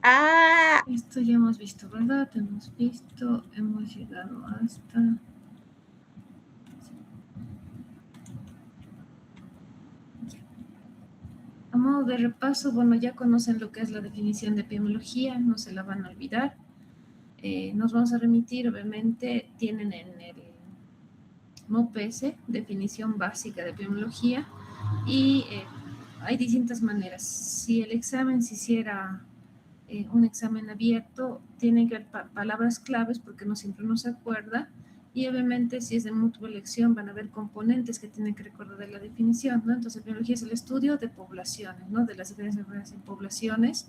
Ah, Esto ya hemos visto, ¿verdad? Hemos llegado hasta... A modo de repaso, bueno, ya conocen lo que es la definición de epidemiología, no se la van a olvidar. Nos vamos a remitir, obviamente, tienen en el MOPS, definición básica de epidemiología, y hay distintas maneras. Si el examen se hiciera un examen abierto, tienen que haber palabras claves porque no siempre uno se acuerda, y obviamente si es de múltiple elección van a haber componentes que tienen que recordar de la definición, ¿no? Entonces, biología es el estudio de poblaciones, ¿no? De las diferentes enfermedades en poblaciones,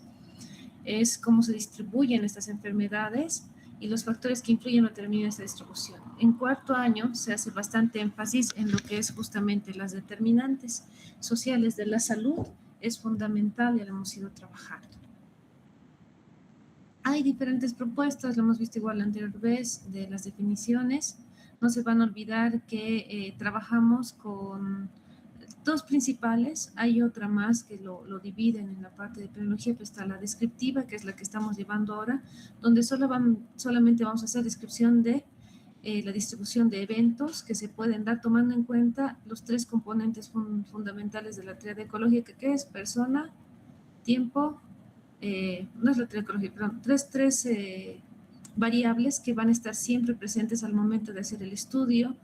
es cómo se distribuyen estas enfermedades y los factores que influyen o determinan esta distribución. En cuarto año se hace bastante énfasis en lo que es justamente las determinantes sociales de la salud, es fundamental, ya lo hemos ido trabajando. Hay diferentes propuestas, lo hemos visto igual la anterior vez, de las definiciones. No se van a olvidar que trabajamos con dos principales, hay otra más que lo dividen en la parte de epidemiología, pero está la descriptiva, que es la que estamos llevando ahora, donde solamente vamos a hacer descripción de la distribución de eventos que se pueden dar tomando en cuenta los tres componentes fundamentales de la tríada ecológica, que es persona, tiempo, no es la tríada ecológica, perdón, tres variables que van a estar siempre presentes al momento de hacer el estudio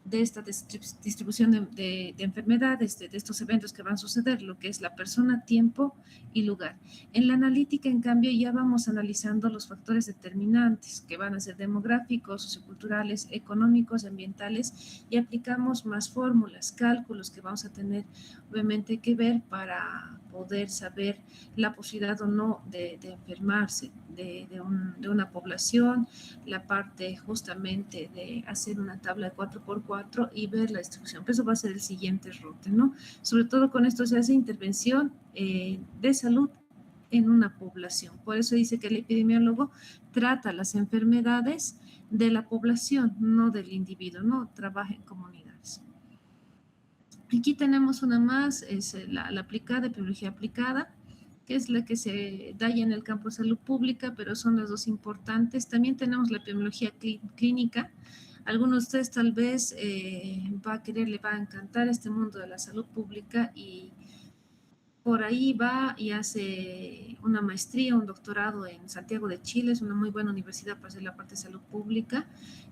de esta distribución de enfermedades, de estos eventos que van a suceder, lo que es la persona, tiempo y lugar. En la analítica, en cambio, ya vamos analizando los factores determinantes, que van a ser demográficos, socioculturales, económicos, ambientales, y aplicamos más fórmulas, cálculos que vamos a tener, obviamente, que ver para poder saber la posibilidad o no de enfermarse de una población, la parte justamente de hacer una tabla de 4x4 y ver la distribución. Pero eso va a ser el siguiente rote, ¿no? Sobre todo con esto se hace intervención de salud en una población. Por eso dice que el epidemiólogo trata las enfermedades de la población, no del individuo, no trabaja en comunidades. Aquí tenemos una más, es la aplicada, epidemiología aplicada, que es la que se da ya en el campo de salud pública, pero son las dos importantes. También tenemos la epidemiología clínica. Algunos de ustedes tal vez le va a encantar este mundo de la salud pública y por ahí va y hace una maestría, un doctorado en Santiago de Chile, es una muy buena universidad para hacer la parte de salud pública,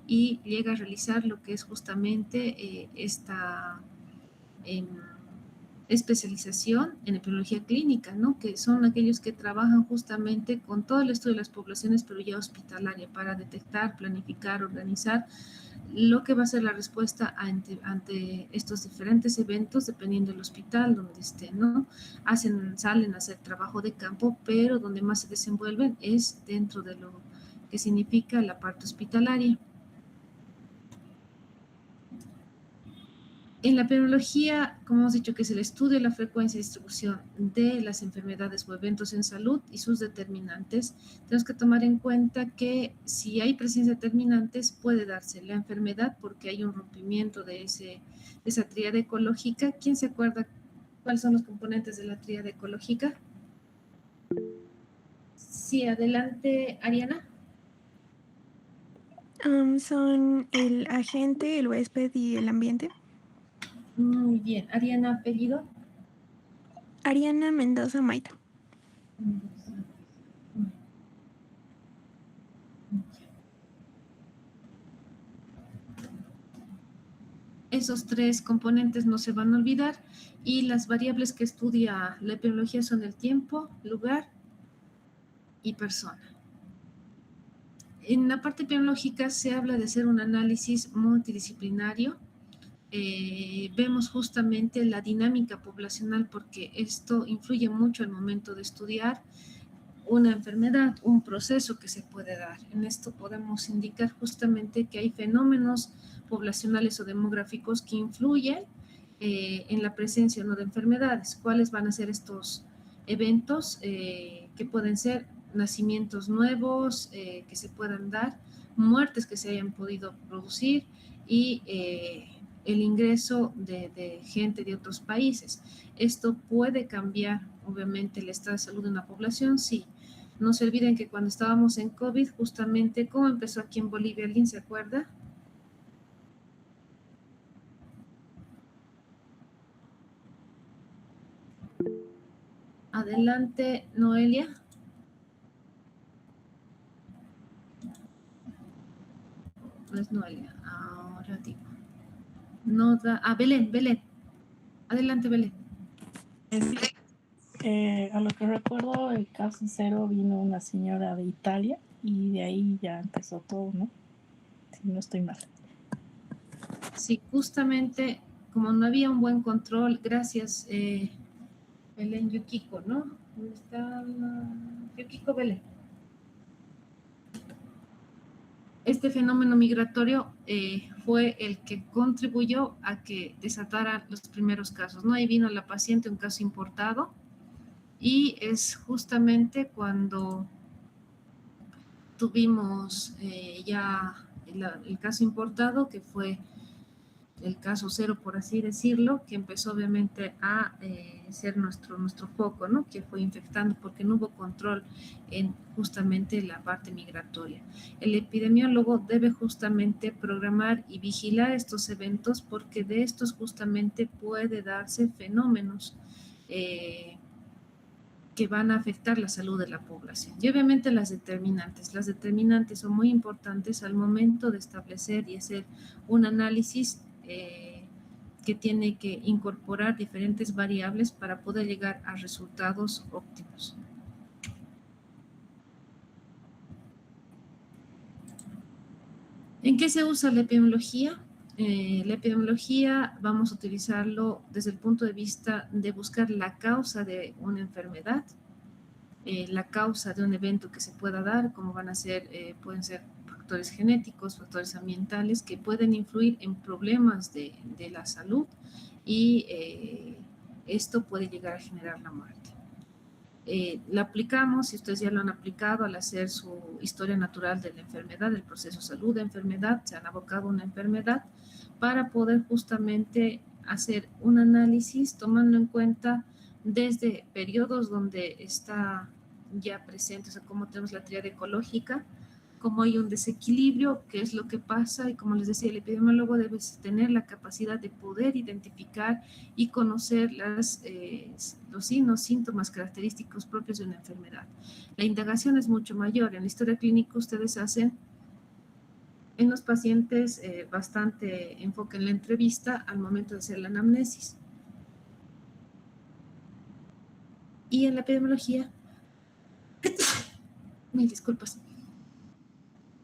y llega a realizar lo que es justamente esta especialización en epidemiología clínica, ¿no? Que son aquellos que trabajan justamente con todo el estudio de las poblaciones, pero ya hospitalaria, para detectar, planificar, organizar lo que va a ser la respuesta ante estos diferentes eventos, dependiendo del hospital donde estén, ¿no? Salen a hacer trabajo de campo, pero donde más se desenvuelven es dentro de lo que significa la parte hospitalaria. En la epidemiología, como hemos dicho, que es el estudio de la frecuencia y distribución de las enfermedades o eventos en salud y sus determinantes, tenemos que tomar en cuenta que si hay presencia de determinantes puede darse la enfermedad porque hay un rompimiento de esa tríada ecológica. ¿Quién se acuerda cuáles son los componentes de la tríada ecológica? Sí, adelante, Ariana. Son el agente, el huésped y el ambiente. Muy bien. Ariana, apellido. Ariana Mendoza Maita. Esos tres componentes no se van a olvidar, y las variables que estudia la epidemiología son el tiempo, lugar y persona. En la parte epidemiológica se habla de hacer un análisis multidisciplinario. Vemos justamente la dinámica poblacional porque esto influye mucho al momento de estudiar una enfermedad, un proceso que se puede dar. En esto podemos indicar justamente que hay fenómenos poblacionales o demográficos que influyen en la presencia o no de enfermedades. ¿Cuáles van a ser estos eventos que pueden ser nacimientos nuevos que se puedan dar, muertes que se hayan podido producir y el ingreso de gente de otros países? Esto puede cambiar, obviamente, el estado de salud de una población, sí. No se olviden que cuando estábamos en COVID, justamente, ¿cómo empezó aquí en Bolivia? ¿Alguien se acuerda? Adelante, Noelia. No es Noelia, ahora digo. No da. Belén, Belén. Adelante, Belén. A lo que recuerdo, el caso cero vino una señora de Italia y de ahí ya empezó todo, ¿no? Si no estoy mal. Sí, justamente como no había un buen control, gracias, Belén Yukiko, ¿no? ¿Dónde está Yukiko Belén? Este fenómeno migratorio fue el que contribuyó a que desataran los primeros casos, ¿no? Ahí vino la paciente, un caso importado, y es justamente cuando tuvimos ya el caso importado, que fue el caso cero, por así decirlo, que empezó obviamente a ser nuestro foco, ¿no? Que fue infectando porque no hubo control en justamente la parte migratoria. El epidemiólogo debe justamente programar y vigilar estos eventos porque de estos justamente puede darse fenómenos que van a afectar la salud de la población. Y obviamente las determinantes son muy importantes al momento de establecer y hacer un análisis que tiene que incorporar diferentes variables para poder llegar a resultados óptimos. ¿En qué se usa la epidemiología? La epidemiología vamos a utilizarlo desde el punto de vista de buscar la causa de una enfermedad, la causa de un evento que se pueda dar, como van a ser, pueden ser factores genéticos, factores ambientales que pueden influir en problemas de la salud y esto puede llegar a generar la muerte. La aplicamos, si ustedes ya lo han aplicado al hacer su historia natural de la enfermedad, del proceso salud de enfermedad, se han abocado a una enfermedad para poder justamente hacer un análisis tomando en cuenta desde periodos donde está ya presente, o sea, como tenemos la tríada ecológica, como hay un desequilibrio, qué es lo que pasa, y como les decía, el epidemiólogo debe tener la capacidad de poder identificar y conocer los signos, síntomas característicos propios de una enfermedad. La indagación es mucho mayor. En la historia clínica ustedes hacen en los pacientes bastante enfoque en la entrevista al momento de hacer la anamnesis. Y en la epidemiología, mil disculpas,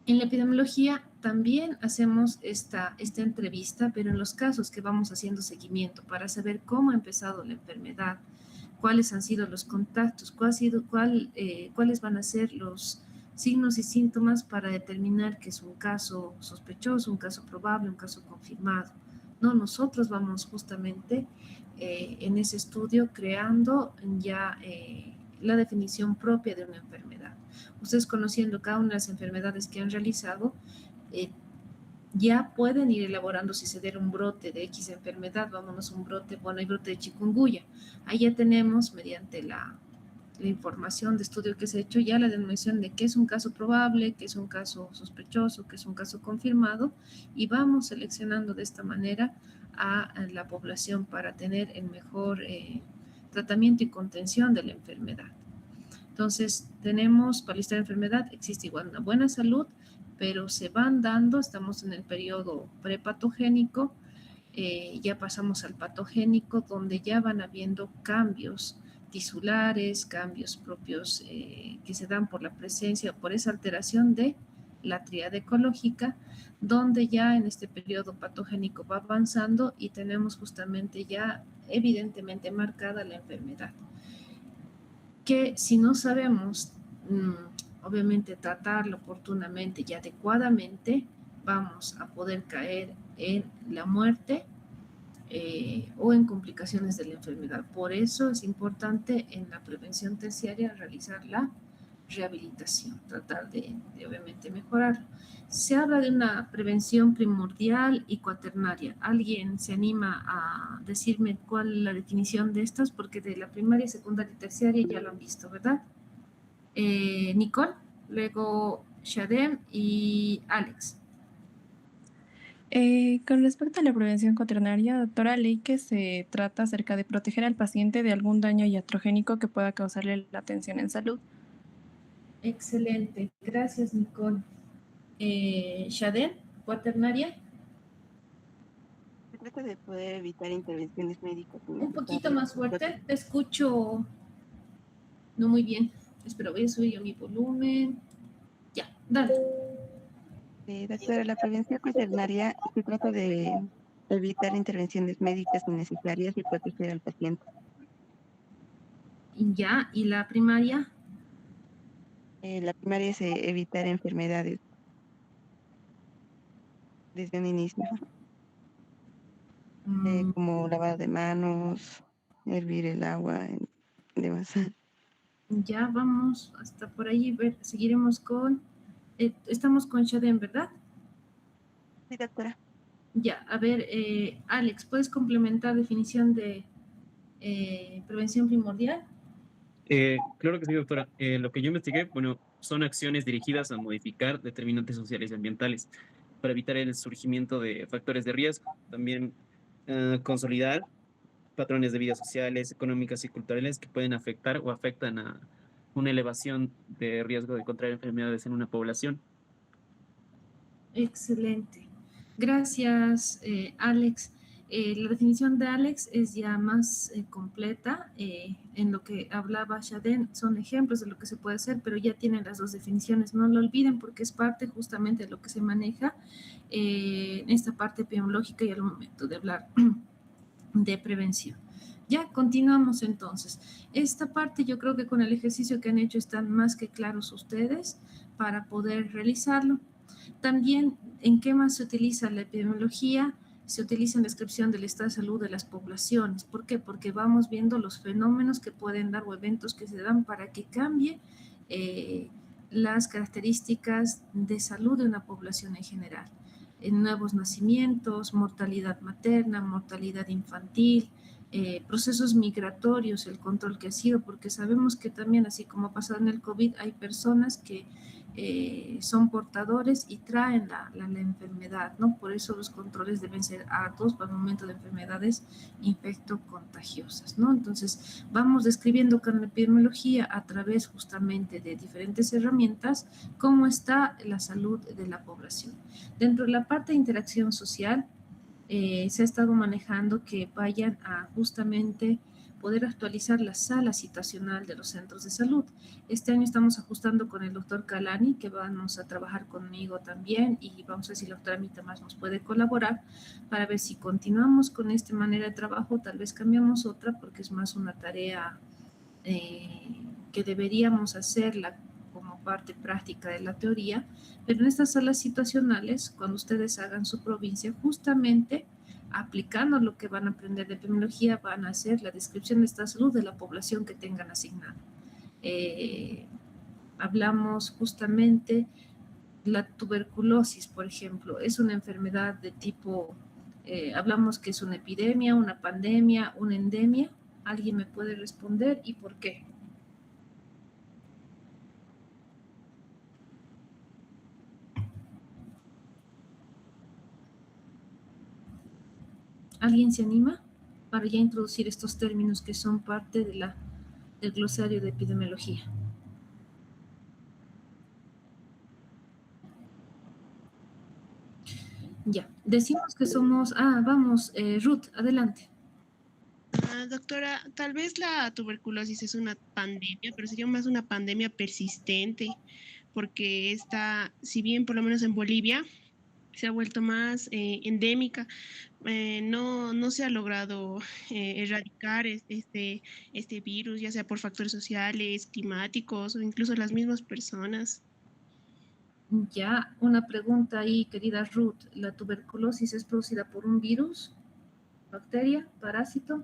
en la epidemiología también hacemos esta entrevista, pero en los casos que vamos haciendo seguimiento para saber cómo ha empezado la enfermedad, cuáles han sido los contactos, cuáles van a ser los signos y síntomas para determinar que es un caso sospechoso, un caso probable, un caso confirmado. No, nosotros vamos justamente en ese estudio creando ya la definición propia de una enfermedad. Ustedes conociendo cada una de las enfermedades que han realizado, ya pueden ir elaborando si se diera un brote de X enfermedad, vámonos a un brote, bueno, hay brote de chikungunya. Ahí ya tenemos, mediante la información de estudio que se ha hecho, ya la denominación de qué es un caso probable, qué es un caso sospechoso, qué es un caso confirmado, y vamos seleccionando de esta manera a la población para tener el mejor tratamiento y contención de la enfermedad. Entonces, tenemos para la historia de enfermedad, existe igual una buena salud, pero se van dando, estamos en el periodo prepatogénico, ya pasamos al patogénico, donde ya van habiendo cambios tisulares, cambios propios que se dan por la presencia, por esa alteración de la tríada ecológica, donde ya en este periodo patogénico va avanzando y tenemos justamente ya evidentemente marcada la enfermedad. Que si no sabemos, obviamente, tratarlo oportunamente y adecuadamente, vamos a poder caer en la muerte o en complicaciones de la enfermedad. Por eso es importante en la prevención terciaria realizar la rehabilitación, tratar de obviamente mejorar. Se habla de una prevención primordial y cuaternaria. ¿Alguien se anima a decirme cuál es la definición de estas? Porque de la primaria, secundaria y terciaria ya lo han visto, ¿verdad? Nicole, luego Shadem y Alex. Con respecto a la prevención cuaternaria, doctora, leí que se trata acerca de proteger al paciente de algún daño iatrogénico que pueda causarle la atención en salud. Excelente, gracias Nicole. Shadem, cuaternaria. Se trata de poder evitar intervenciones médicas Un poquito innecesarias. más fuerte, te escucho no muy bien. Espera, voy a subir yo mi volumen. Ya, dale. Doctora, la prevención cuaternaria se trata de evitar intervenciones médicas innecesarias y proteger al paciente. Ya, ¿y la primaria? La primaria es evitar enfermedades desde un inicio, como lavado de manos, hervir el agua y demás. Ya vamos hasta por ahí, seguiremos con, estamos con Shadem, ¿verdad? Sí, doctora. Ya, a ver, Alex, ¿puedes complementar definición de prevención primordial? Claro que sí, doctora. Lo que yo investigué, bueno, son acciones dirigidas a modificar determinantes sociales y ambientales para evitar el surgimiento de factores de riesgo. También consolidar patrones de vida sociales, económicas y culturales que pueden afectar o afectan a una elevación de riesgo de contraer enfermedades en una población. Excelente. Gracias, Alex. La definición de Alex es ya más completa. En lo que hablaba Shaden son ejemplos de lo que se puede hacer, pero ya tienen las dos definiciones. No lo olviden porque es parte justamente de lo que se maneja en esta parte epidemiológica y al momento de hablar de prevención. Ya, continuamos entonces. Esta parte yo creo que con el ejercicio que han hecho están más que claros ustedes para poder realizarlo. También, ¿en qué más se utiliza la epidemiología? Se utiliza en la descripción del estado de salud de las poblaciones. ¿Por qué? Porque vamos viendo los fenómenos que pueden dar o eventos que se dan para que cambie las características de salud de una población en general. En nuevos nacimientos, mortalidad materna, mortalidad infantil, procesos migratorios, el control que ha sido, porque sabemos que también, así como ha pasado en el COVID, hay personas que son portadores y traen la enfermedad, ¿no? Por eso los controles deben ser arduos para el momento de enfermedades infectocontagiosas, ¿no? Entonces, vamos describiendo con la epidemiología a través justamente de diferentes herramientas cómo está la salud de la población. Dentro de la parte de interacción social, se ha estado manejando que vayan a justamente poder actualizar la sala situacional de los centros de salud. Este año estamos ajustando con el doctor Kalani, que vamos a trabajar conmigo también, y vamos a ver si la doctora Mita más nos puede colaborar para ver si continuamos con esta manera de trabajo, tal vez cambiamos otra, porque es más una tarea que deberíamos hacerla como parte práctica de la teoría, pero en estas salas situacionales, cuando ustedes hagan su provincia, justamente aplicando lo que van a aprender de epidemiología, van a hacer la descripción de esta salud de la población que tengan asignada. Hablamos justamente la tuberculosis, por ejemplo, es una enfermedad de tipo, hablamos que es una epidemia, una pandemia, una endemia. ¿Alguien me puede responder y por qué? ¿Alguien se anima para ya introducir estos términos que son parte de del glosario de epidemiología? Ya, decimos que somos... vamos, Ruth, adelante. Doctora, tal vez la tuberculosis es una pandemia, pero sería más una pandemia persistente, porque esta, si bien por lo menos en Bolivia se ha vuelto más endémica, no se ha logrado erradicar este virus, ya sea por factores sociales, climáticos o incluso las mismas personas. Ya, una pregunta ahí, querida Ruth. ¿La tuberculosis es producida por un virus, bacteria, parásito?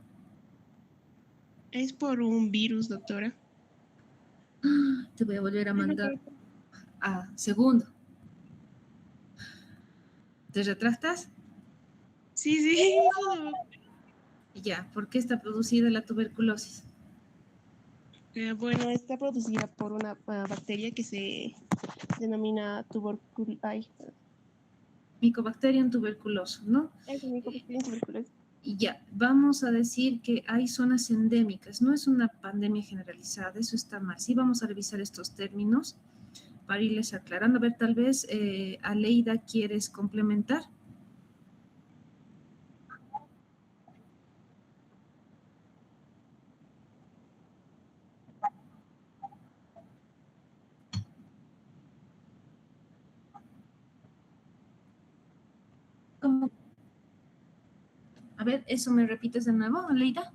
Es por un virus, doctora. Te voy a volver a mandar a segundo. ¿Te retractas? Sí, sí. Ya, ¿por qué está producida la tuberculosis? Bueno, está producida por una bacteria que se denomina Mycobacterium tuberculoso, ¿no? Mycobacterium tuberculosis. Y ya, vamos a decir que hay zonas endémicas, no es una pandemia generalizada, eso está mal. Sí, vamos a revisar estos términos para irles aclarando. A ver, tal vez, Aleida, ¿quieres complementar? ¿Cómo? A ver, ¿eso me repites de nuevo, Aleida?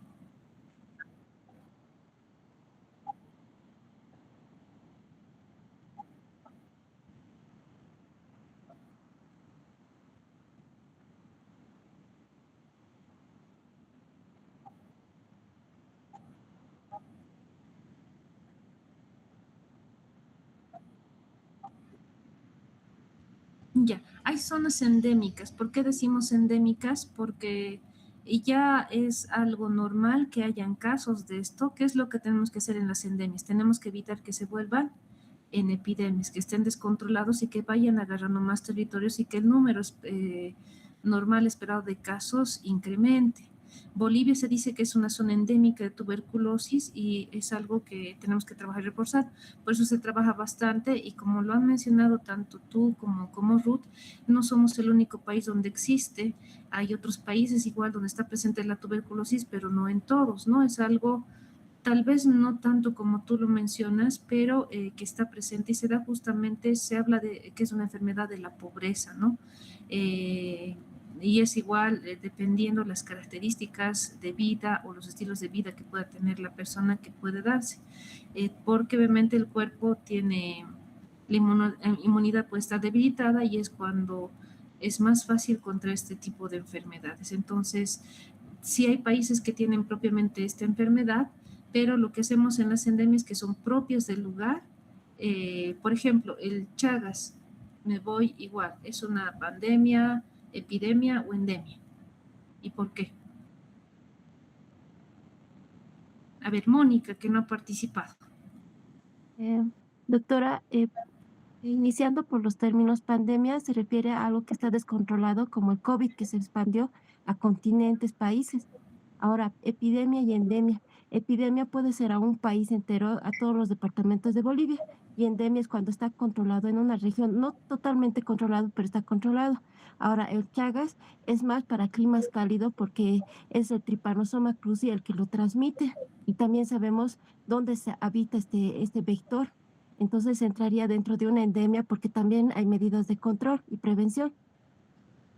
Ya, hay zonas endémicas. ¿Por qué decimos endémicas? Porque ya es algo normal que hayan casos de esto. ¿Qué es lo que tenemos que hacer en las endemias? Tenemos que evitar que se vuelvan en epidemias, que estén descontrolados y que vayan agarrando más territorios y que el número normal esperado de casos incremente. Bolivia se dice que es una zona endémica de tuberculosis y es algo que tenemos que trabajar y reforzar. Por eso se trabaja bastante y como lo han mencionado tanto tú como Ruth, no somos el único país donde existe. Hay otros países igual donde está presente la tuberculosis, pero no en todos, ¿no? Es algo tal vez no tanto como tú lo mencionas, pero que está presente y se da justamente, se habla de que es una enfermedad de la pobreza, ¿no? Y es igual dependiendo las características de vida o los estilos de vida que pueda tener la persona que puede darse, porque obviamente el cuerpo tiene, la inmunidad puede estar debilitada y es cuando es más fácil contra este tipo de enfermedades. Entonces, sí hay países que tienen propiamente esta enfermedad, pero lo que hacemos en las endemias que son propias del lugar, por ejemplo, el Chagas, me voy igual, es una pandemia, epidemia o endemia. ¿Y por qué? A ver, Mónica, que no ha participado. Doctora, iniciando por los términos pandemia, se refiere a algo que está descontrolado como el COVID que se expandió a continentes, países. Ahora, epidemia y endemia. Epidemia puede ser a un país entero, a todos los departamentos de Bolivia, y endemia es cuando está controlado en una región, no totalmente controlado, pero está controlado. Ahora, el Chagas es más para climas cálidos porque es el Trypanosoma cruzi el que lo transmite, y también sabemos dónde se habita este vector. Entonces entraría dentro de una endemia porque también hay medidas de control y prevención.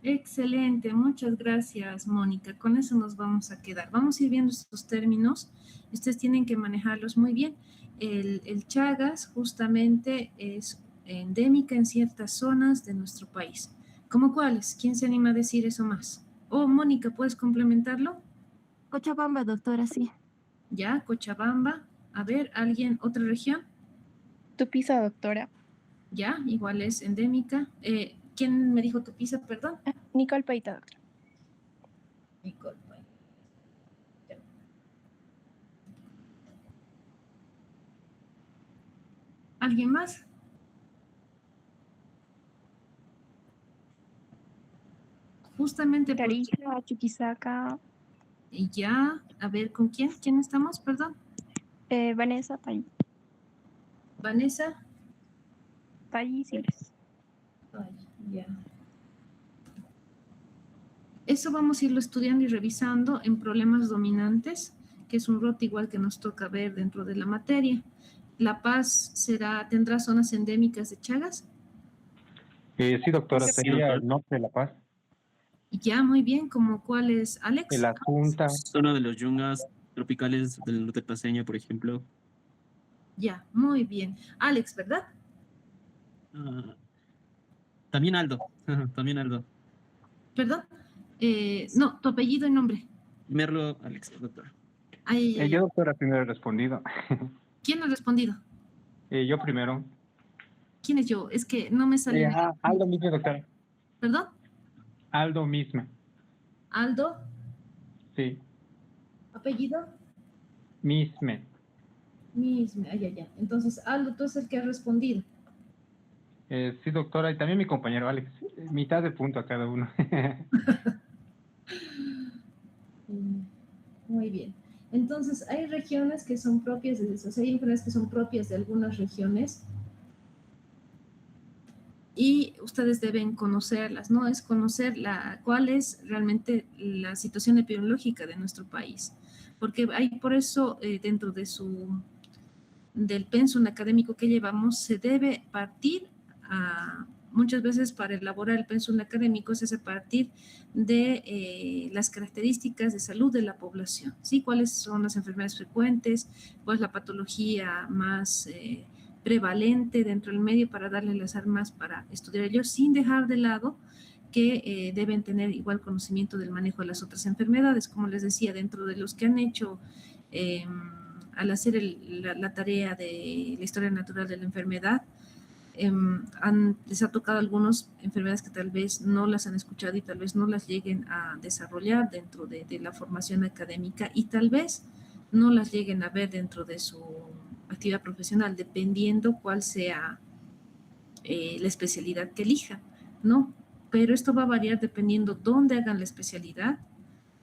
Excelente, muchas gracias, Mónica. Con eso nos vamos a quedar. Vamos a ir viendo estos términos. Ustedes tienen que manejarlos muy bien. El Chagas justamente es endémica en ciertas zonas de nuestro país. ¿Cómo cuáles? ¿Quién se anima a decir eso más? Oh, Mónica, ¿puedes complementarlo? Cochabamba, doctora, sí. Ya, Cochabamba. A ver, ¿alguien, otra región? Tupiza, doctora. Ya, igual es endémica. ¿Quién me dijo Tupiza, perdón? Nicole Paita, doctora. Nicole. ¿Alguien más? Justamente por... Tarija, Chuquisaca. Y ya, a ver, ¿con quién? ¿Quién estamos? Perdón. Vanessa, Vanessa. Siles. Ay, ya. Eso vamos a irlo estudiando y revisando en problemas dominantes, que es un rote igual que nos toca ver dentro de la materia. La Paz tendrá zonas endémicas de Chagas. Sí, doctora, Sí, sería doctor. el norte de La Paz. Ya, muy bien. ¿Como cuál es, Alex? La Junta. Zona de los yungas tropicales del norte paseño, por ejemplo. Ya, muy bien. Alex, ¿verdad? También Aldo. También Aldo. Perdón. No, tu apellido y nombre. Merlo, Alex, doctor. Ay, ay, Yo, ay. doctora, primero he respondido. ¿Quién ha respondido? Yo primero. ¿Quién es yo? Es que no me sale. Aldo mismo, doctora. ¿Perdón? Aldo mismo. Aldo. Sí, ¿Apellido? misme. Ya. Entonces, Aldo, tú es el que ha respondido. Sí, doctora, y también mi compañero Alex. Mitad de punto a cada uno. Muy bien. Entonces, hay regiones que son propias de eso, o sea, hay enfermedades que son propias de algunas regiones y ustedes deben conocerlas, ¿no? Es conocer cuál es realmente la situación epidemiológica de nuestro país, porque hay por eso dentro de del pensum académico que llevamos se debe partir muchas veces para elaborar el pensum académico se hace partir de las características de salud de la población, ¿sí? ¿Cuáles son las enfermedades frecuentes? ¿Cuál es la patología más prevalente dentro del medio para darle las armas para estudiar ellos, sin dejar de lado que deben tener igual conocimiento del manejo de las otras enfermedades? Como les decía, dentro de los que han hecho al hacer la tarea de la historia natural de la enfermedad, les ha tocado algunas enfermedades que tal vez no las han escuchado y tal vez no las lleguen a desarrollar dentro de la formación académica y tal vez no las lleguen a ver dentro de su actividad profesional, dependiendo cuál sea la especialidad que elijan, ¿no? Pero esto va a variar dependiendo dónde hagan la especialidad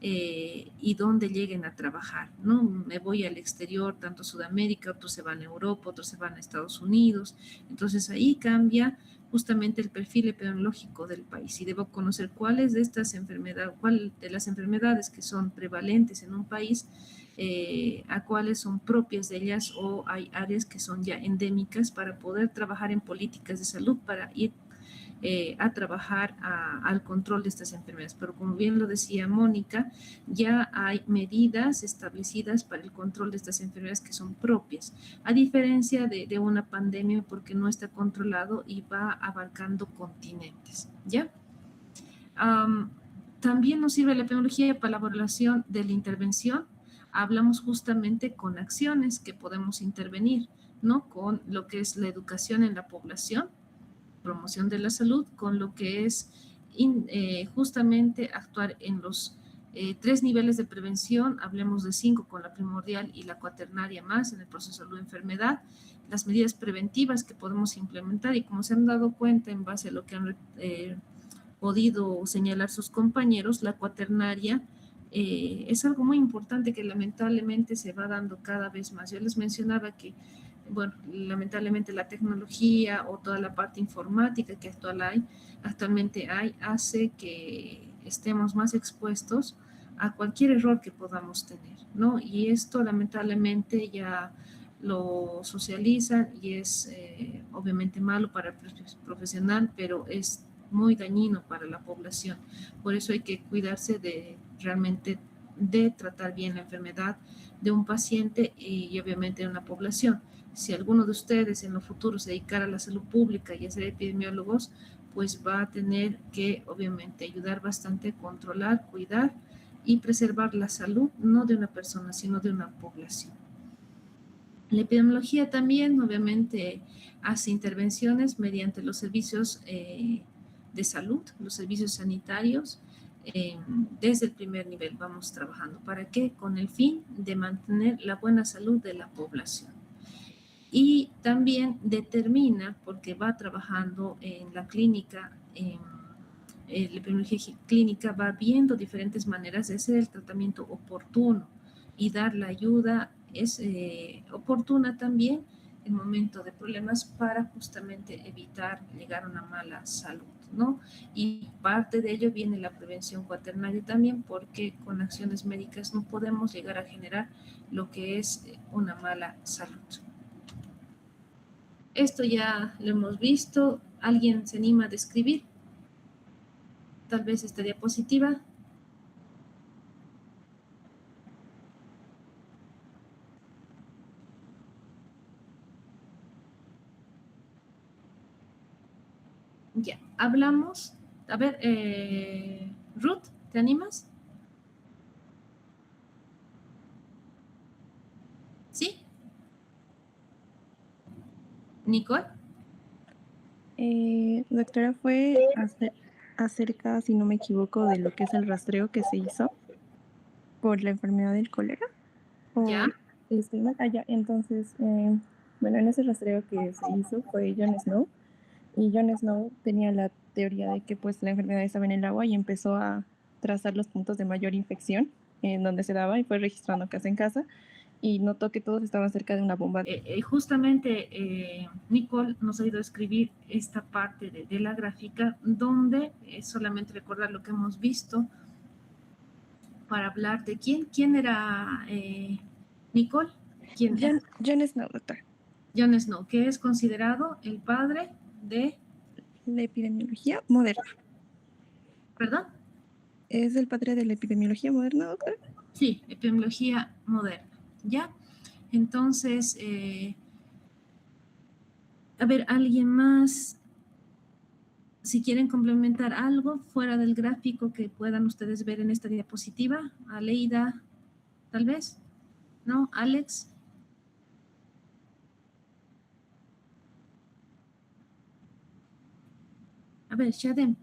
y dónde lleguen a trabajar, ¿no? Me voy al exterior, tanto a Sudamérica, otros se van a Europa, otros se van a Estados Unidos, entonces ahí cambia justamente el perfil epidemiológico del país y debo conocer cuáles de estas enfermedades, cuál de las enfermedades que son prevalentes en un país, a cuáles son propias de ellas o hay áreas que son ya endémicas para poder trabajar en políticas de salud para ir a trabajar al control de estas enfermedades. Pero como bien lo decía Mónica, ya hay medidas establecidas para el control de estas enfermedades que son propias, a diferencia de una pandemia porque no está controlado y va abarcando continentes, ¿ya? También nos sirve la epidemiología para la evaluación de la intervención. Hablamos justamente con acciones que podemos intervenir, ¿no? Con lo que es la educación en la población, promoción de la salud, con lo que es justamente actuar en los 3 niveles de prevención, hablemos de 5 con la primordial y la cuaternaria más en el proceso de salud-enfermedad, las medidas preventivas que podemos implementar y como se han dado cuenta en base a lo que han podido señalar sus compañeros, la cuaternaria es algo muy importante que lamentablemente se va dando cada vez más. Yo les mencionaba que bueno, lamentablemente la tecnología o toda la parte informática que actualmente hay, hace que estemos más expuestos a cualquier error que podamos tener, ¿no? Y esto lamentablemente ya lo socializan y es obviamente malo para el profesional, pero es muy dañino para la población. Por eso hay que cuidarse de realmente de tratar bien la enfermedad de un paciente y obviamente de una población. Si alguno de ustedes en lo futuro se dedicara a la salud pública y a ser epidemiólogos, pues va a tener que obviamente ayudar bastante a controlar, cuidar y preservar la salud, no de una persona, sino de una población. La epidemiología también obviamente hace intervenciones mediante los servicios de salud, los servicios sanitarios, desde el primer nivel vamos trabajando. ¿Para qué? Con el fin de mantener la buena salud de la población. Y también determina, porque va trabajando en la clínica, la epidemiología clínica va viendo diferentes maneras de hacer el tratamiento oportuno y dar la ayuda es oportuna también en momento de problemas para justamente evitar llegar a una mala salud, ¿no? Y parte de ello viene la prevención cuaternaria también, porque con acciones médicas no podemos llegar a generar lo que es una mala salud. Esto ya lo hemos visto. ¿Alguien se anima a describir? Tal vez esta diapositiva. Ya, hablamos. A ver, Ruth, ¿te animas? ¿Sí? ¿Nicole? Doctora, fue acerca, si no me equivoco, de lo que es el rastreo que se hizo por la enfermedad del cólera. Ya. Entonces, bueno, en ese rastreo que se hizo fue John Snow, y John Snow tenía la teoría de que pues la enfermedad estaba en el agua y empezó a trazar los puntos de mayor infección en donde se daba y fue registrando casa en casa y notó que todos estaban cerca de una bomba. Justamente Nicole nos ha ido a escribir esta parte de la gráfica donde solamente recordar lo que hemos visto para hablar de quién era Nicole. ¿Quién es? John Snow, doctor. John Snow, que es considerado el padre de la epidemiología moderna. ¿Perdón? ¿Es el padre de la epidemiología moderna, doctor? Sí, epidemiología moderna, ¿ya? Entonces, a ver, ¿alguien más? Si quieren complementar algo fuera del gráfico que puedan ustedes ver en esta diapositiva, Aleida, tal vez, ¿no? Alex. A ver, Shadem.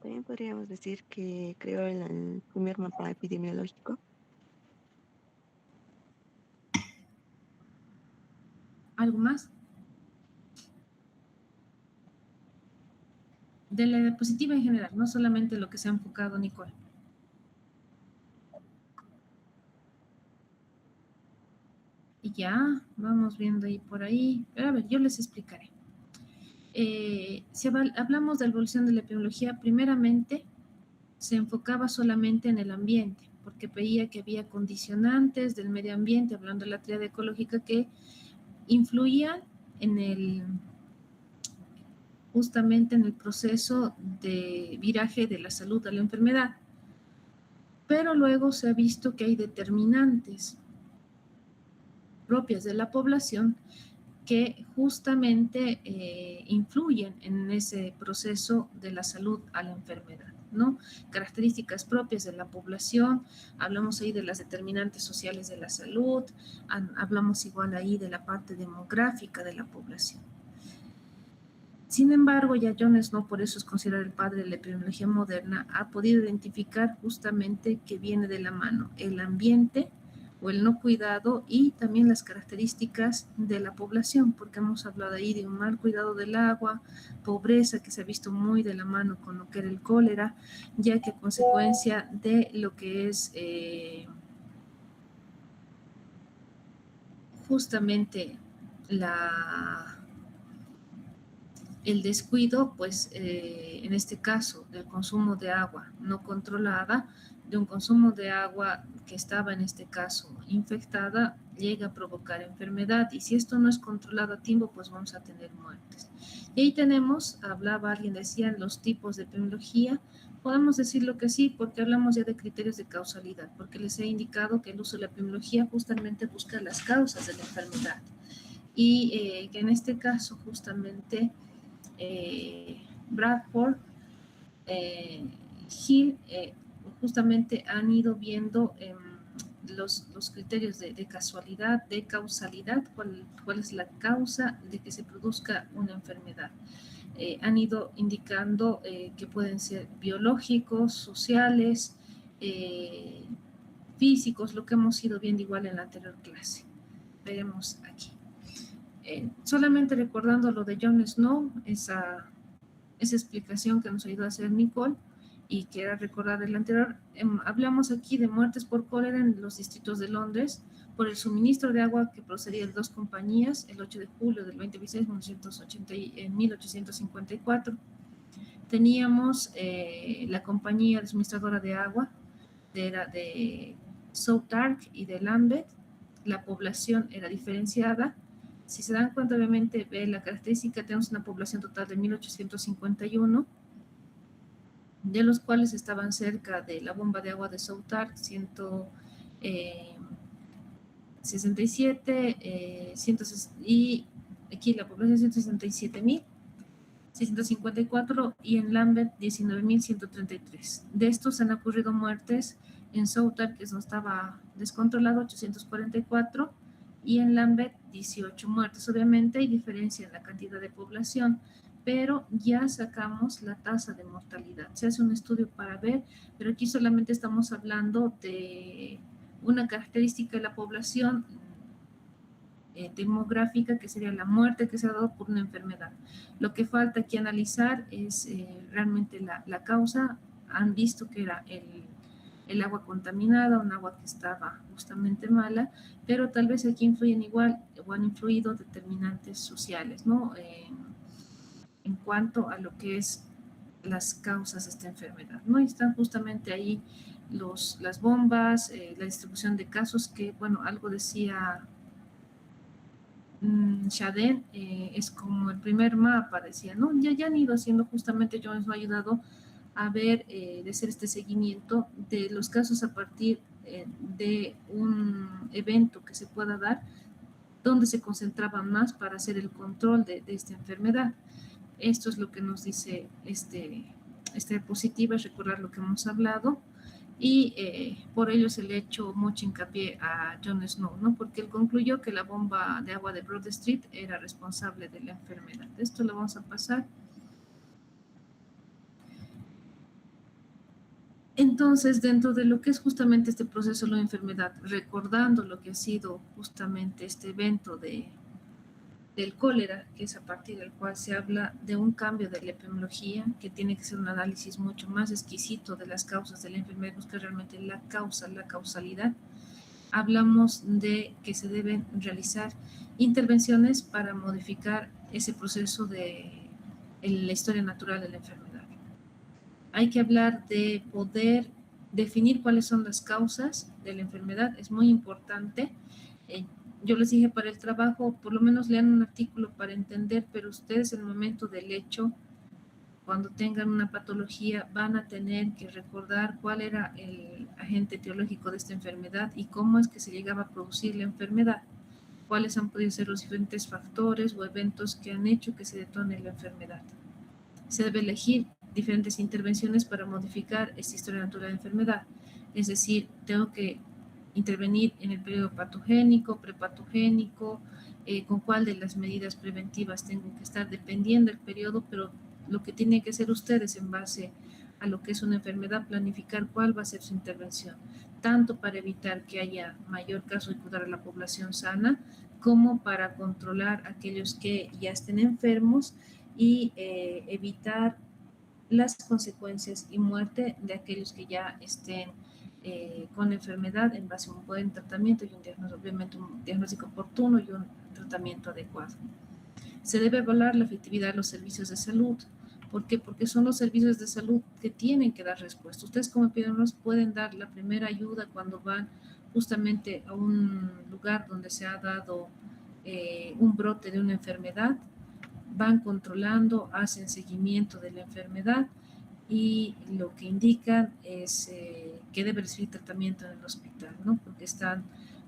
También podríamos decir que creó el primer mapa epidemiológico. ¿Algo más? De la diapositiva en general, no solamente lo que se ha enfocado Nicole. Y ya, vamos viendo ahí por ahí. Pero a ver, yo les explicaré. Si hablamos de la evolución de la epidemiología, primeramente se enfocaba solamente en el ambiente, porque veía que había condicionantes del medio ambiente, hablando de la tríada ecológica, que influían justamente en el proceso de viraje de la salud a la enfermedad. Pero luego se ha visto que hay determinantes propias de la población que justamente influyen en ese proceso de la salud a la enfermedad, ¿no? Características propias de la población, hablamos ahí de las determinantes sociales de la salud, hablamos igual ahí de la parte demográfica de la población. Sin embargo, ya John Snow, por eso es considerado el padre de la epidemiología moderna, ha podido identificar justamente que viene de la mano el ambiente o el no cuidado y también las características de la población, porque hemos hablado ahí de un mal cuidado del agua, pobreza que se ha visto muy de la mano con lo que era el cólera, ya que a consecuencia de lo que es justamente el descuido, pues en este caso del consumo de agua no controlada, de un consumo de agua que estaba en este caso infectada, llega a provocar enfermedad y si esto no es controlado a tiempo, pues vamos a tener muertes. Y ahí tenemos, hablaba alguien, decía los tipos de epidemiología, podemos decirlo que sí, porque hablamos ya de criterios de causalidad, porque les he indicado que el uso de la epidemiología justamente busca las causas de la enfermedad y que en este caso justamente Bradford, Hill, justamente han ido viendo los criterios de casualidad, de causalidad, cuál es la causa de que se produzca una enfermedad. Han ido indicando que pueden ser biológicos, sociales, físicos, lo que hemos ido viendo igual en la anterior clase. Veremos aquí. Solamente recordando lo de John Snow, esa explicación que nos ayudó a hacer Nicole y que era recordar el anterior, hablamos aquí de muertes por cólera en los distritos de Londres por el suministro de agua que procedía de dos compañías el 8 de julio del 2016, 1854. Teníamos la compañía suministradora de agua, era de Southwark y de Lambeth, la población era diferenciada. Si se dan cuenta, obviamente, ve la característica, tenemos una población total de 1851, de los cuales estaban cerca de la bomba de agua de Southwark, 167, y aquí la población 167.654 y en Lambeth 19.133. De estos han ocurrido muertes en Southwark, que no estaba descontrolado, 844, y en Lambeth 18 muertes. Obviamente hay diferencia en la cantidad de población, pero ya sacamos la tasa de mortalidad. Se hace un estudio para ver, pero aquí solamente estamos hablando de una característica de la población demográfica, que sería la muerte que se ha dado por una enfermedad. Lo que falta aquí analizar es realmente la causa. Han visto que era el agua contaminada, un agua que estaba justamente mala, pero tal vez aquí influyen igual o han influido determinantes sociales, ¿no? En cuanto a lo que es las causas de esta enfermedad, ¿no? Y están justamente ahí las bombas, la distribución de casos, que, bueno, algo decía Shaden, es como el primer mapa, decía, ¿no? Ya han ido haciendo, justamente Jones nos ha ayudado a ver, de hacer este seguimiento de los casos a partir de un evento que se pueda dar, donde se concentraban más para hacer el control de esta enfermedad. Esto es lo que nos dice este diapositiva, es recordar lo que hemos hablado, y por ello se le ha hecho mucho hincapié a John Snow, ¿no? Porque él concluyó que la bomba de agua de Broad Street era responsable de la enfermedad. Esto lo vamos a pasar. Entonces, dentro de lo que es justamente este proceso de la enfermedad, recordando lo que ha sido justamente este evento del cólera, que es a partir del cual se habla de un cambio de la epidemiología, que tiene que ser un análisis mucho más exquisito de las causas de la enfermedad, buscar realmente la causa, la causalidad. Hablamos de que se deben realizar intervenciones para modificar ese proceso de la historia natural de la enfermedad. Hay que hablar de poder definir cuáles son las causas de la enfermedad, es muy importante. Yo les dije, para el trabajo, por lo menos lean un artículo para entender, pero ustedes en el momento del hecho, cuando tengan una patología, van a tener que recordar cuál era el agente etiológico de esta enfermedad y cómo es que se llegaba a producir la enfermedad, cuáles han podido ser los diferentes factores o eventos que han hecho que se detone la enfermedad. Se debe elegir diferentes intervenciones para modificar esta historia natural de la enfermedad. Es decir, tengo que intervenir en el periodo patogénico, prepatogénico, con cuál de las medidas preventivas tengo que estar, dependiendo del periodo, pero lo que tienen que hacer ustedes en base a lo que es una enfermedad, planificar cuál va a ser su intervención, tanto para evitar que haya mayor caso de cuidar a la población sana, como para controlar a aquellos que ya estén enfermos y evitar las consecuencias y muerte de aquellos que ya estén con enfermedad en base a un buen tratamiento y un diagnóstico, obviamente un diagnóstico oportuno y un tratamiento adecuado. Se debe evaluar la efectividad de los servicios de salud. ¿Por qué? Porque son los servicios de salud que tienen que dar respuesta. Ustedes como epidemiólogos pueden dar la primera ayuda cuando van justamente a un lugar donde se ha dado un brote de una enfermedad, van controlando, hacen seguimiento de la enfermedad y lo que indican es que debe recibir tratamiento en el hospital, ¿no? Porque están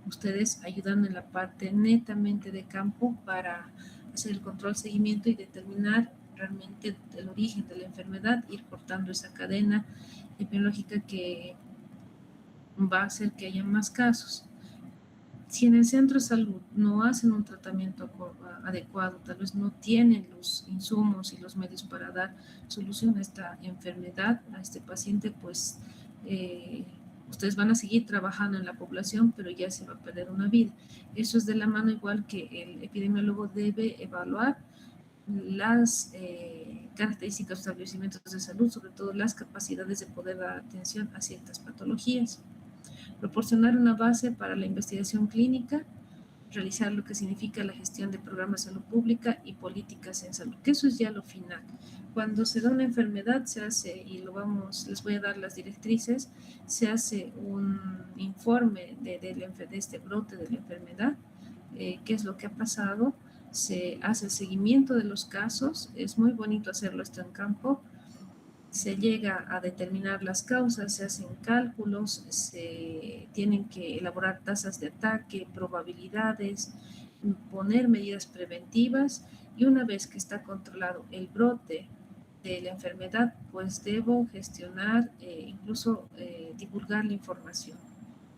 ustedes ayudando en la parte netamente de campo para hacer el control, seguimiento y determinar realmente el origen de la enfermedad, ir cortando esa cadena epidemiológica que va a hacer que haya más casos. Si en el centro de salud no hacen un tratamiento adecuado, tal vez no tienen los insumos y los medios para dar solución a esta enfermedad, a este paciente, pues ustedes van a seguir trabajando en la población, pero ya se va a perder una vida. Eso es de la mano, igual que el epidemiólogo debe evaluar las características de los establecimientos de salud, sobre todo las capacidades de poder dar atención a ciertas patologías. Proporcionar una base para la investigación clínica, realizar lo que significa la gestión de programas de salud pública y políticas en salud, que eso es ya lo final. Cuando se da una enfermedad se hace, y les voy a dar las directrices, se hace un informe de este brote de la enfermedad, qué es lo que ha pasado, se hace el seguimiento de los casos, es muy bonito hacerlo esto en campo, se llega a determinar las causas, se hacen cálculos, se tienen que elaborar tasas de ataque, probabilidades, poner medidas preventivas, y una vez que está controlado el brote de la enfermedad, pues debo gestionar, incluso divulgar la información,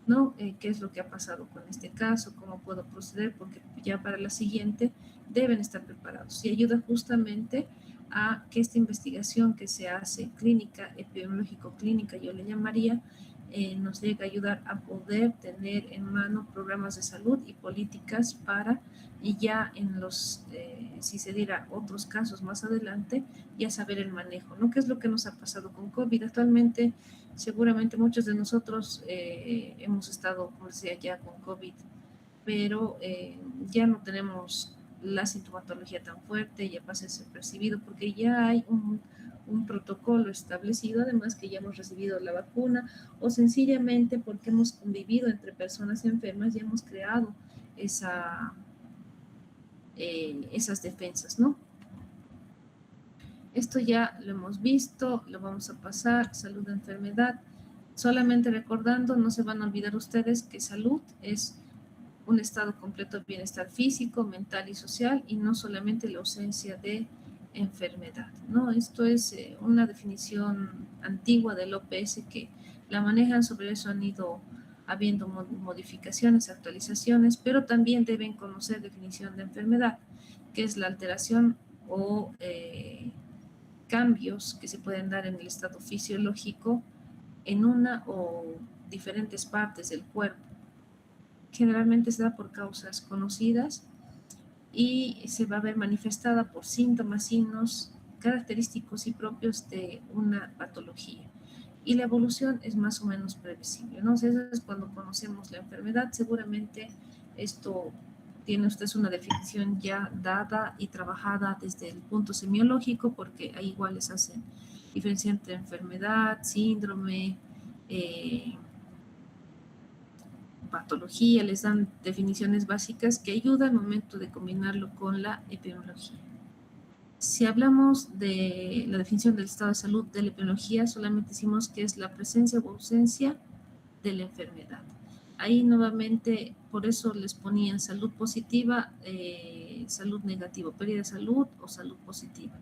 ¿no? ¿Qué es lo que ha pasado con este caso? ¿Cómo puedo proceder? Porque ya para la siguiente deben estar preparados. Y ayuda justamente a que esta investigación que se hace clínica, epidemiológico-clínica, yo le llamaría, nos llegue a ayudar a poder tener en mano programas de salud y políticas para, y ya en los, si se diera otros casos más adelante, ya saber el manejo, ¿no? ¿Qué es lo que nos ha pasado con COVID? Actualmente, seguramente muchos de nosotros hemos estado, como decía, ya con COVID, pero ya no tenemos la sintomatología tan fuerte, ya pasa a ser percibido, porque ya hay un protocolo establecido, además que ya hemos recibido la vacuna, o sencillamente porque hemos convivido entre personas enfermas y hemos creado esas defensas, ¿no? Esto ya lo hemos visto, lo vamos a pasar, salud, enfermedad. Solamente recordando, no se van a olvidar ustedes que salud es un estado completo de bienestar físico, mental y social, y no solamente la ausencia de enfermedad, ¿no? Esto es una definición antigua del OPS que la manejan, sobre eso han ido habiendo modificaciones, actualizaciones, pero también deben conocer definición de enfermedad, que es la alteración o cambios que se pueden dar en el estado fisiológico en una o diferentes partes del cuerpo. Generalmente se da por causas conocidas y se va a ver manifestada por síntomas, signos característicos y propios de una patología. Y la evolución es más o menos previsible, ¿no? O sea, eso es cuando conocemos la enfermedad. Seguramente esto tiene usted una definición ya dada y trabajada desde el punto semiológico, porque ahí igual les hacen diferencia entre enfermedad, síndrome, patología, les dan definiciones básicas que ayudan al momento de combinarlo con la epidemiología. Si hablamos de la definición del estado de salud de la epidemiología, solamente decimos que es la presencia o ausencia de la enfermedad. Ahí nuevamente, por eso les ponían salud positiva, salud negativa, pérdida de salud o salud positiva.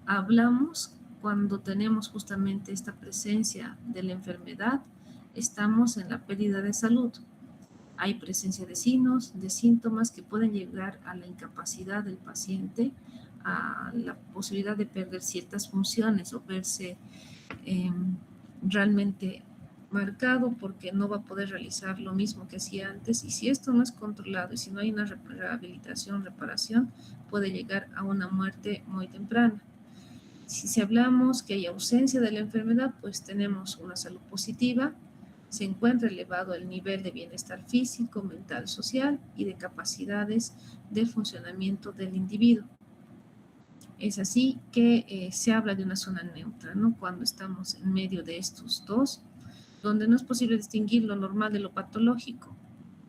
Hablamos cuando tenemos justamente esta presencia de la enfermedad, estamos en la pérdida de salud. Hay presencia de signos, de síntomas que pueden llegar a la incapacidad del paciente, a la posibilidad de perder ciertas funciones o verse realmente marcado porque no va a poder realizar lo mismo que hacía antes, y si esto no es controlado y si no hay una rehabilitación, reparación, puede llegar a una muerte muy temprana. Si hablamos que hay ausencia de la enfermedad, pues tenemos una salud positiva, se encuentra elevado el nivel de bienestar físico, mental, social y de capacidades de funcionamiento del individuo. Es así que se habla de una zona neutra, ¿no? Cuando estamos en medio de estos dos, donde no es posible distinguir lo normal de lo patológico.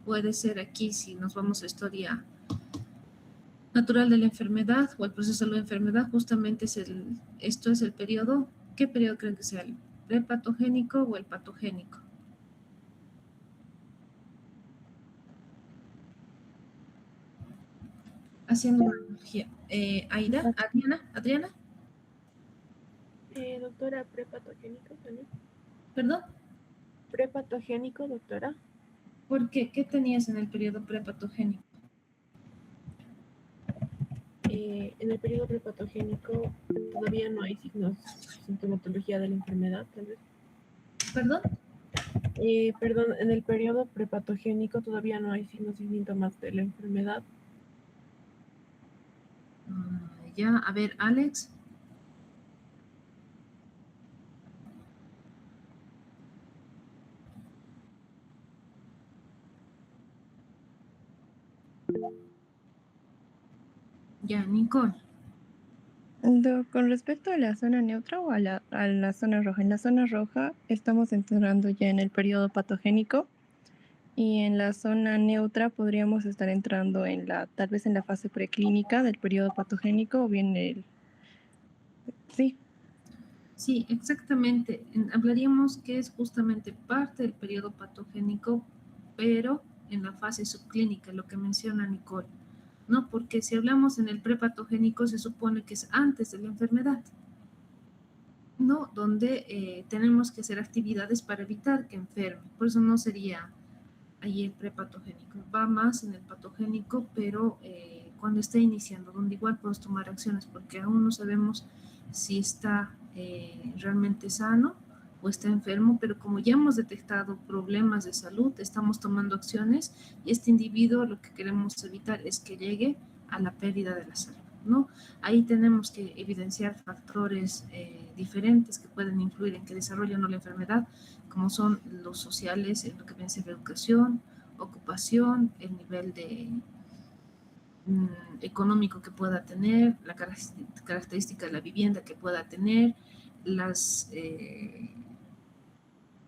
Puede ser aquí, si nos vamos a historia natural de la enfermedad o el proceso de la enfermedad, justamente esto es el periodo. ¿Qué periodo creen que sea? ¿El prepatogénico o el patogénico? Haciendo una analogía. Aida, Adriana. Doctora, prepatogénico también. ¿Perdón? Prepatogénico, doctora. ¿Por qué? ¿Qué tenías en el periodo prepatogénico? En el periodo prepatogénico todavía no hay signos, sintomatología de la enfermedad, tal vez. ¿Perdón? Perdón, en el periodo prepatogénico todavía no hay signos y síntomas de la enfermedad. Ya, a ver, Alex. Ya, Nicole. Con respecto a la zona neutra o a la zona roja, en la zona roja estamos entrando ya en el periodo patogénico, y en la zona neutra podríamos estar entrando tal vez en la fase preclínica del periodo patogénico o bien sí. Sí, exactamente. Hablaríamos que es justamente parte del periodo patogénico, pero en la fase subclínica, lo que menciona Nicole. No, porque si hablamos en el prepatogénico se supone que es antes de la enfermedad, ¿no? Donde tenemos que hacer actividades para evitar que enferme. Por eso no sería ahí el prepatogénico. Va más en el patogénico, pero cuando está iniciando, donde igual podemos tomar acciones, porque aún no sabemos si está realmente sano o está enfermo, pero como ya hemos detectado problemas de salud, estamos tomando acciones y este individuo lo que queremos evitar es que llegue a la pérdida de la salud, ¿no? Ahí tenemos que evidenciar factores diferentes que pueden influir en que desarrolle o no la enfermedad, como son los sociales, en lo que viene a ser la educación, ocupación, el nivel de económico que pueda tener, la característica de la vivienda que pueda tener, las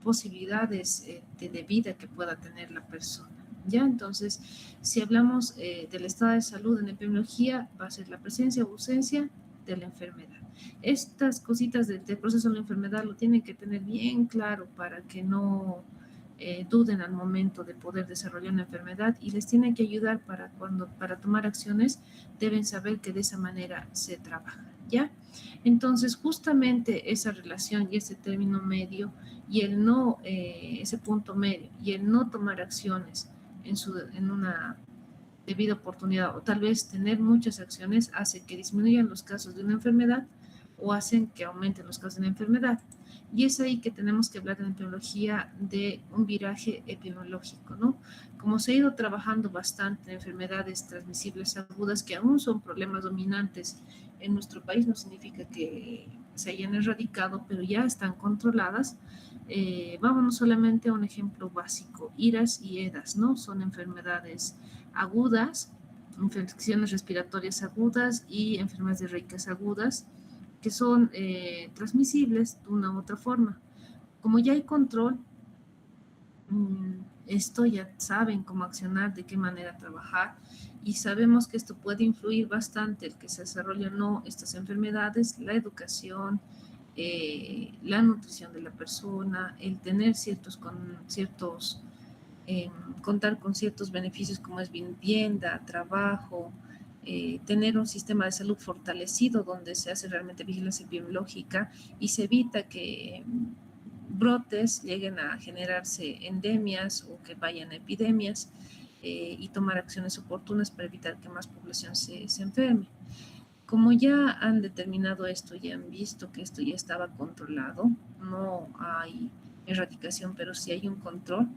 posibilidades de vida que pueda tener la persona. ¿Ya? Entonces, si hablamos del estado de salud en epidemiología, va a ser la presencia o ausencia de la enfermedad. Estas cositas del proceso de la enfermedad lo tienen que tener bien claro para que no duden al momento de poder desarrollar una enfermedad y les tienen que ayudar para tomar acciones, deben saber que de esa manera se trabaja, ¿ya? Entonces, justamente esa relación y ese término medio y el no, ese punto medio y el no tomar acciones en una debida oportunidad o tal vez tener muchas acciones hace que disminuyan los casos de una enfermedad o hacen que aumenten los casos de una enfermedad. Y es ahí que tenemos que hablar en epidemiología de un viraje epidemiológico, ¿no? Como se ha ido trabajando bastante en enfermedades transmisibles agudas, que aún son problemas dominantes en nuestro país, no significa que se hayan erradicado, pero ya están controladas. Vámonos solamente a un ejemplo básico, IRAS y EDAS, ¿no? Son enfermedades agudas, infecciones respiratorias agudas y enfermedades diarreicas agudas, que son transmisibles de una u otra forma. Como ya hay control, esto ya saben cómo accionar, de qué manera trabajar, y sabemos que esto puede influir bastante el que se desarrollen o no estas enfermedades, la educación, la nutrición de la persona, el tener contar con ciertos beneficios como es vivienda, trabajo, tener un sistema de salud fortalecido donde se hace realmente vigilancia epidemiológica y se evita que brotes lleguen a generarse endemias o que vayan a epidemias, y tomar acciones oportunas para evitar que más población se enferme. Como ya han determinado esto, ya han visto que esto ya estaba controlado, no hay erradicación, pero sí hay un control,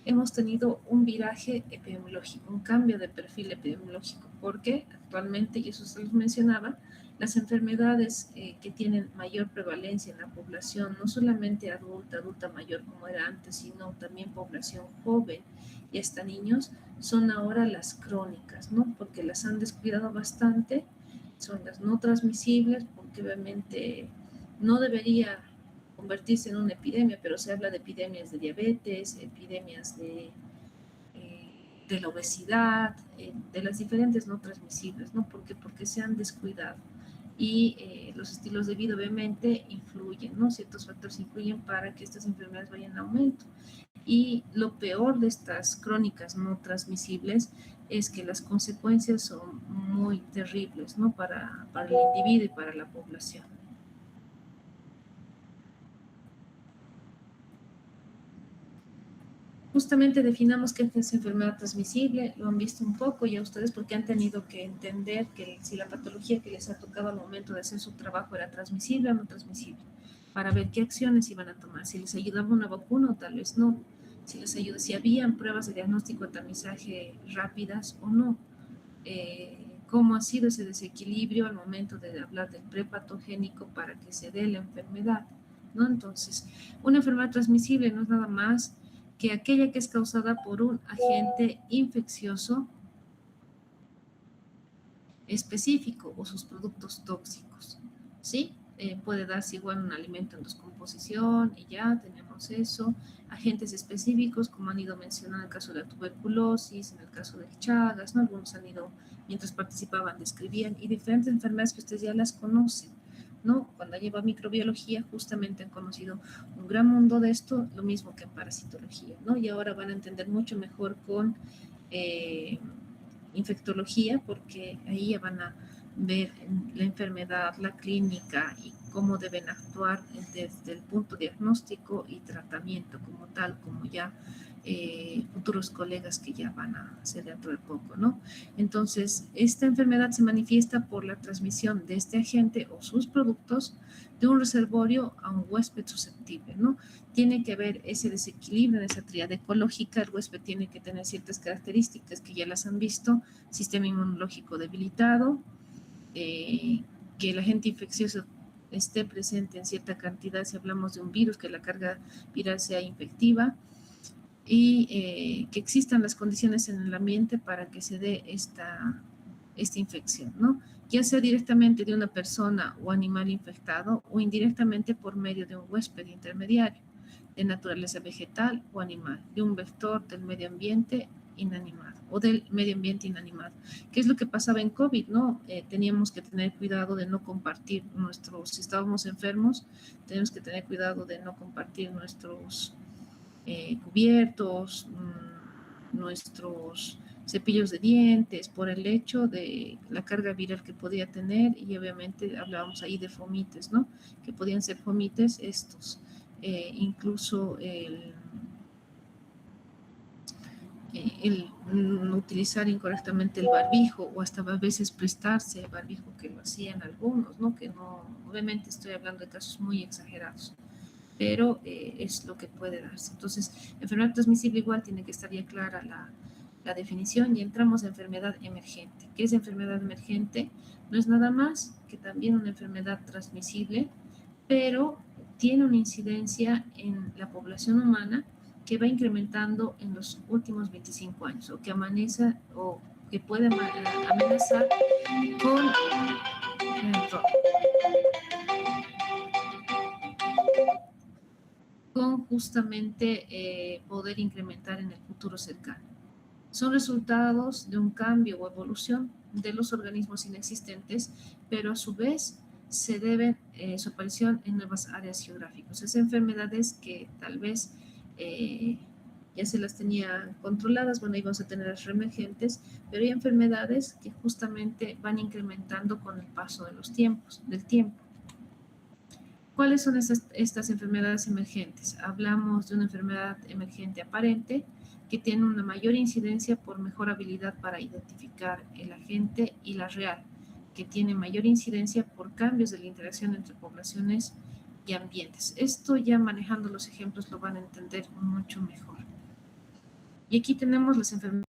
hemos tenido un viraje epidemiológico, un cambio de perfil epidemiológico, porque actualmente, y eso se les mencionaba, las enfermedades que tienen mayor prevalencia en la población, no solamente adulta mayor como era antes, sino también población joven y hasta niños, son ahora las crónicas, ¿no? Porque las han descuidado bastante, son las no transmisibles, porque obviamente no debería convertirse en una epidemia, pero se habla de epidemias de diabetes, epidemias de la obesidad, de las diferentes no transmisibles, ¿no? Porque se han descuidado. Y los estilos de vida obviamente influyen, ¿no? Ciertos factores influyen para que estas enfermedades vayan en aumento. Y lo peor de estas crónicas no transmisibles es que las consecuencias son muy terribles, ¿no? Para el individuo y para la población. Justamente definamos qué es enfermedad transmisible, lo han visto un poco ya ustedes porque han tenido que entender que si la patología que les ha tocado al momento de hacer su trabajo era transmisible o no transmisible, para ver qué acciones iban a tomar, si les ayudaba una vacuna o tal vez no, si habían pruebas de diagnóstico de tamizaje rápidas o no, cómo ha sido ese desequilibrio al momento de hablar del prepatogénico para que se dé la enfermedad, ¿no? Entonces, una enfermedad transmisible no es nada más que aquella que es causada por un agente infeccioso específico o sus productos tóxicos, ¿sí? Puede darse igual un alimento en descomposición y ya tenemos eso. Agentes específicos, como han ido mencionando en el caso de la tuberculosis, en el caso de Chagas, ¿no? Algunos han ido, mientras participaban, describían, y diferentes enfermedades que ustedes ya las conocen, ¿no? Cuando lleva microbiología, justamente han conocido un gran mundo de esto, lo mismo que en parasitología, ¿no? Y ahora van a entender mucho mejor con infectología, porque ahí ya van a ver la enfermedad, la clínica y cómo deben actuar desde el punto diagnóstico y tratamiento como tal, como ya futuros colegas que ya van a hacer dentro de poco, ¿no? Entonces, esta enfermedad se manifiesta por la transmisión de este agente o sus productos de un reservorio a un huésped susceptible, ¿no? Tiene que haber ese desequilibrio en esa tríada ecológica, el huésped tiene que tener ciertas características que ya las han visto, sistema inmunológico debilitado, que el agente infeccioso esté presente en cierta cantidad si hablamos de un virus, que la carga viral sea infectiva, y que existan las condiciones en el ambiente para que se dé esta infección, ¿no? Ya sea directamente de una persona o animal infectado o indirectamente por medio de un huésped intermediario de naturaleza vegetal o animal, de un vector del medio ambiente inanimado o del medio ambiente inanimado. ¿Qué es lo que pasaba en COVID, no? Teníamos que tener cuidado de no compartir si estábamos enfermos, tenemos que tener cuidado de no compartir nuestros cubiertos, nuestros cepillos de dientes, por el hecho de la carga viral que podía tener, y obviamente hablábamos ahí de fomites, ¿no? Que podían ser fomites estos, incluso el utilizar incorrectamente el barbijo o hasta a veces prestarse el barbijo, que lo hacían algunos, ¿no? Que no, obviamente estoy hablando de casos muy exagerados, pero es lo que puede darse. Entonces, enfermedad transmisible igual tiene que estar ya clara la definición, y entramos a enfermedad emergente. ¿Qué es enfermedad emergente? No es nada más que también una enfermedad transmisible, pero tiene una incidencia en la población humana que va incrementando en los últimos 25 años, o que amanece o que puede amenazar con justamente poder incrementar en el futuro cercano. Son resultados de un cambio o evolución de los organismos inexistentes, pero a su vez se debe su aparición en nuevas áreas geográficas. Es enfermedades que tal vez ya se las tenía controladas, bueno, íbamos a tener las reemergentes, pero hay enfermedades que justamente van incrementando con el paso de los tiempos, del tiempo. ¿Cuáles son estas enfermedades emergentes? Hablamos de una enfermedad emergente aparente que tiene una mayor incidencia por mejor habilidad para identificar el agente, y la real, que tiene mayor incidencia por cambios de la interacción entre poblaciones y ambientes. Esto ya manejando los ejemplos lo van a entender mucho mejor. Y aquí tenemos las enfermedades